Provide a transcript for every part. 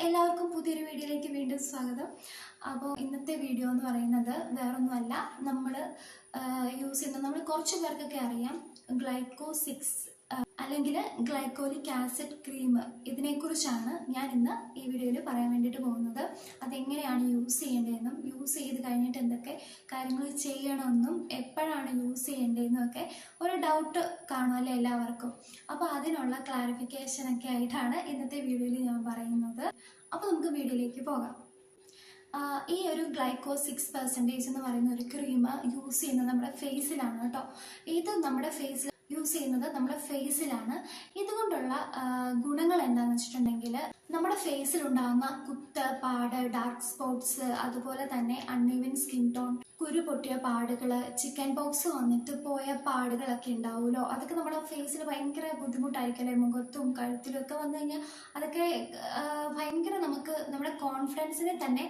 എല്ലാവർക്കും പുതിയൊരു വീഡിയോയിലേക്ക് വീണ്ടും സ്വാഗതം. അപ്പോൾ ഇന്നത്തെ വീഡിയോ എന്ന് പറയുന്നത് വേറൊന്നുമല്ല, നമ്മൾ യൂസ് ചെയ്യുന്ന നമ്മൾ കുറച്ച് പേർക്കൊക്കെ അറിയാം ഗ്ലൈക്കോ 6 അല്ലെങ്കിൽ ഗ്ലൈക്കോലിക് ആസിഡ് ക്രീം. ഇതിനെക്കുറിച്ചാണ് ഞാൻ ഇന്ന് ഈ വീഡിയോയിൽ പറയാൻ വേണ്ടിയിട്ട് പോകുന്നത്. അതെങ്ങനെയാണ് യൂസ് ചെയ്യേണ്ടതെന്നും യൂസ് ചെയ്ത് കഴിഞ്ഞിട്ട് എന്തൊക്കെ കാര്യങ്ങൾ ചെയ്യണമെന്നും എപ്പോഴാണ് യൂസ് ചെയ്യേണ്ടതെന്നും ഒക്കെ ഒരു ഡൗട്ട് കാണുമല്ലോ എല്ലാവർക്കും. അപ്പോൾ അതിനുള്ള ക്ലാരിഫിക്കേഷനൊക്കെ ആയിട്ടാണ് ഇന്നത്തെ വീഡിയോയിൽ ഞാൻ പറയുന്നത്. അപ്പോൾ നമുക്ക് വീഡിയോയിലേക്ക് പോകാം. ഈ ഒരു ഗ്ലൈക്കോ 6% എന്ന് പറയുന്ന ഒരു ക്രീം യൂസ് ചെയ്യുന്നത് നമ്മുടെ ഫേസിലാണ് കേട്ടോ. ഇത് നമ്മുടെ ഫേസിൽ യൂസ് ചെയ്യുന്നത് നമ്മുടെ ഫേസിലാണ്. ഇതുകൊണ്ടുള്ള ഗുണങ്ങൾ എന്താണെന്ന് വെച്ചിട്ടുണ്ടെങ്കിൽ നമ്മുടെ ഫേസിലുണ്ടാകുന്ന കുത്ത്, പാട്, ഡാർക്ക് സ്പോട്ട്സ്, അതുപോലെ തന്നെ അൺഈവൻ സ്കിൻ ടോൺ, കുരു പൊട്ടിയ പാടുകൾ, ചിക്കൻ പോക്സ് വന്നിട്ട് പോയ പാടുകളൊക്കെ ഉണ്ടാവുമല്ലോ, അതൊക്കെ നമ്മുടെ ഫേസിൽ ഭയങ്കര ബുദ്ധിമുട്ടായിരിക്കല്ലേ. മുഖത്തും കഴുത്തിലും ഒക്കെ വന്നു കഴിഞ്ഞാൽ അതൊക്കെ ഭയങ്കര നമുക്ക് നമ്മുടെ കോൺഫിഡൻസിനെ തന്നെ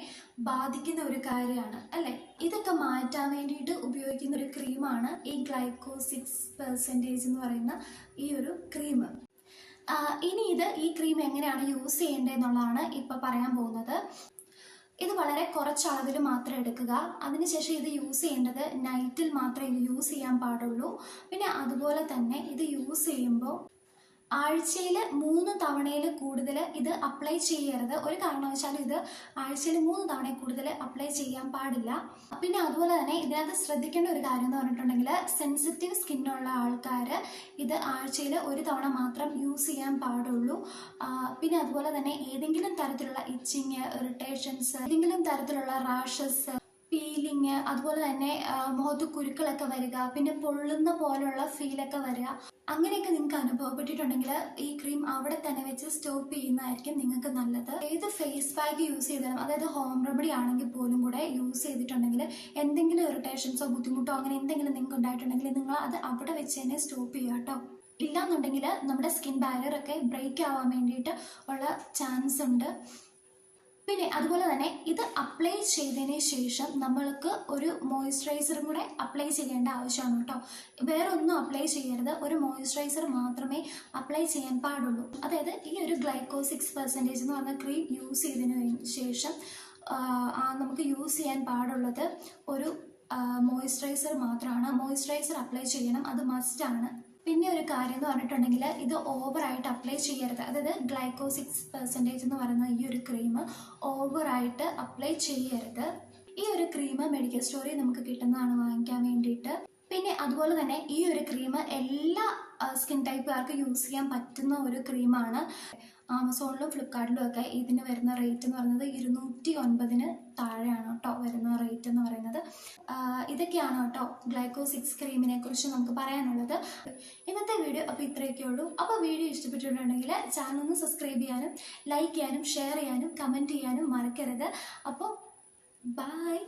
ബാധിക്കുന്ന ഒരു കാര്യമാണ് അല്ലേ. ഇതൊക്കെ മാറ്റാൻ വേണ്ടിയിട്ട് ഉപയോഗിക്കുന്ന ഒരു ക്രീമാണ് ഈ ഗ്ലൈക്കോ 6% എന്ന് പറയുന്ന ഈ ഒരു ക്രീം. ഇനി ഈ ക്രീം എങ്ങനെയാണ് യൂസ് ചെയ്യേണ്ടതെന്നുള്ളതാണ് ഇപ്പം പറയാൻ പോകുന്നത്. ഇത് വളരെ കുറച്ച് അളവിൽ മാത്രം എടുക്കുക. അതിനുശേഷം ഇത് യൂസ് ചെയ്യേണ്ടത് നൈറ്റിൽ മാത്രമേ ഇത് യൂസ് ചെയ്യാൻ പാടുള്ളൂ. പിന്നെ അതുപോലെ തന്നെ ഇത് യൂസ് ചെയ്യുമ്പോൾ ആഴ്ചയിൽ 3 തവണയിൽ കൂടുതൽ ഇത് അപ്ലൈ ചെയ്യരുത്. ഒരു കാരണവശാലും ഇത് ആഴ്ചയിൽ 3 തവണയിൽ കൂടുതൽ അപ്ലൈ ചെയ്യാൻ പാടില്ല. പിന്നെ അതുപോലെ തന്നെ ഇതിനകത്ത് ശ്രദ്ധിക്കേണ്ട ഒരു കാര്യം എന്ന് പറഞ്ഞിട്ടുണ്ടെങ്കിൽ സെൻസിറ്റീവ് സ്കിന്നുള്ള ആൾക്കാർ ഇത് ആഴ്ചയിൽ 1 തവണ മാത്രം യൂസ് ചെയ്യാൻ പാടുള്ളൂ. പിന്നെ അതുപോലെ തന്നെ ഏതെങ്കിലും തരത്തിലുള്ള ഇച്ചിങ്, ഇറിറ്റേഷൻസ്, ഏതെങ്കിലും തരത്തിലുള്ള റാഷസ്, പീലിങ്, അതുപോലെ തന്നെ മുഖത്ത് കുരുക്കളൊക്കെ വരിക, പിന്നെ പൊള്ളുന്ന പോലുള്ള ഫീലൊക്കെ വരിക, അങ്ങനെയൊക്കെ നിങ്ങൾക്ക് അനുഭവപ്പെട്ടിട്ടുണ്ടെങ്കിൽ ഈ ക്രീം അവിടെ തന്നെ വെച്ച് സ്റ്റോപ്പ് ചെയ്യുന്നതായിരിക്കും നിങ്ങൾക്ക് നല്ലത്. ഏത് ഫേസ് പാക്ക് യൂസ് ചെയ്താലും, അതായത് ഹോം റെമഡി ആണെങ്കിൽ പോലും കൂടെ യൂസ് ചെയ്തിട്ടുണ്ടെങ്കിൽ എന്തെങ്കിലും ഇറിറ്റേഷൻസോ ബുദ്ധിമുട്ടോ അങ്ങനെ എന്തെങ്കിലും നിങ്ങൾക്ക് ഉണ്ടായിട്ടുണ്ടെങ്കിൽ നിങ്ങൾ അത് അവിടെ വെച്ച് തന്നെ സ്റ്റോപ്പ് ചെയ്യുക കേട്ടോ. ഇല്ലാന്നുണ്ടെങ്കിൽ നമ്മുടെ സ്കിൻ ബാരിയർ ഒക്കെ ബ്രേക്ക് ആവാൻ വേണ്ടിയിട്ട് ഉള്ള ചാൻസ് ഉണ്ട്. പിന്നെ അതുപോലെ തന്നെ ഇത് അപ്ലൈ ചെയ്തതിന് ശേഷം നമ്മൾക്ക് ഒരു മോയ്സ്ചറൈസറും കൂടെ അപ്ലൈ ചെയ്യേണ്ട ആവശ്യമാണ് കേട്ടോ. വേറെ ഒന്നും അപ്ലൈ ചെയ്യരുത്, ഒരു മോയ്സ്ചറൈസർ മാത്രമേ അപ്ലൈ ചെയ്യാൻ പാടുള്ളൂ. അതായത് ഈ ഒരു ഗ്ലൈക്കോ 6% എന്ന് പറഞ്ഞ ക്രീം യൂസ് ചെയ്തതിന് ശേഷം നമുക്ക് യൂസ് ചെയ്യാൻ പാടുള്ളത് ഒരു മോയ്സ്ചറൈസർ മാത്രമാണ്. മോയ്സ്ചറൈസർ അപ്ലൈ ചെയ്യണം, അത് മസ്റ്റാണ്. പിന്നെ ഒരു കാര്യം എന്ന് പറഞ്ഞിട്ടുണ്ടെങ്കിൽ ഇത് ഓവറായിട്ട് അപ്ലൈ ചെയ്യരുത്. അതായത് ഗ്ലൈക്കോ 6% എന്ന് പറയുന്ന ഈ ഒരു ക്രീം ഓവറായിട്ട് അപ്ലൈ ചെയ്യരുത്. ഈ ഒരു ക്രീം മെഡിക്കൽ സ്റ്റോറിൽ നമുക്ക് കിട്ടുന്നതാണ് വാങ്ങിക്കാൻ വേണ്ടിയിട്ട്. പിന്നെ അതുപോലെ തന്നെ ഈ ഒരു ക്രീം എല്ലാ സ്കിൻ ടൈപ്പുകാർക്ക് യൂസ് ചെയ്യാൻ പറ്റുന്ന ഒരു ക്രീമാണ്. ആമസോണിലും ഫ്ലിപ്കാർട്ടിലും ഒക്കെ ഇതിന് വരുന്ന റേറ്റ് എന്ന് പറയുന്നത് 209 താഴെയാണ് കേട്ടോ വരുന്ന റേറ്റ് എന്ന് പറയുന്നത്. ഇതൊക്കെയാണ് കേട്ടോ ഗ്ലൈക്കോ 6 ക്രീമിനെ കുറിച്ച് നമുക്ക് പറയാനുള്ളത്. ഇന്നത്തെ വീഡിയോ അപ്പോൾ ഇത്രയൊക്കെ ഉള്ളൂ. അപ്പോൾ വീഡിയോ ഇഷ്ടപ്പെട്ടിട്ടുണ്ടെങ്കിൽ ചാനൽ ഒന്ന് സബ്സ്ക്രൈബ് ചെയ്യാനും ലൈക്ക് ചെയ്യാനും ഷെയർ ചെയ്യാനും കമൻറ്റ് ചെയ്യാനും മറക്കരുത്. അപ്പോൾ ബൈ.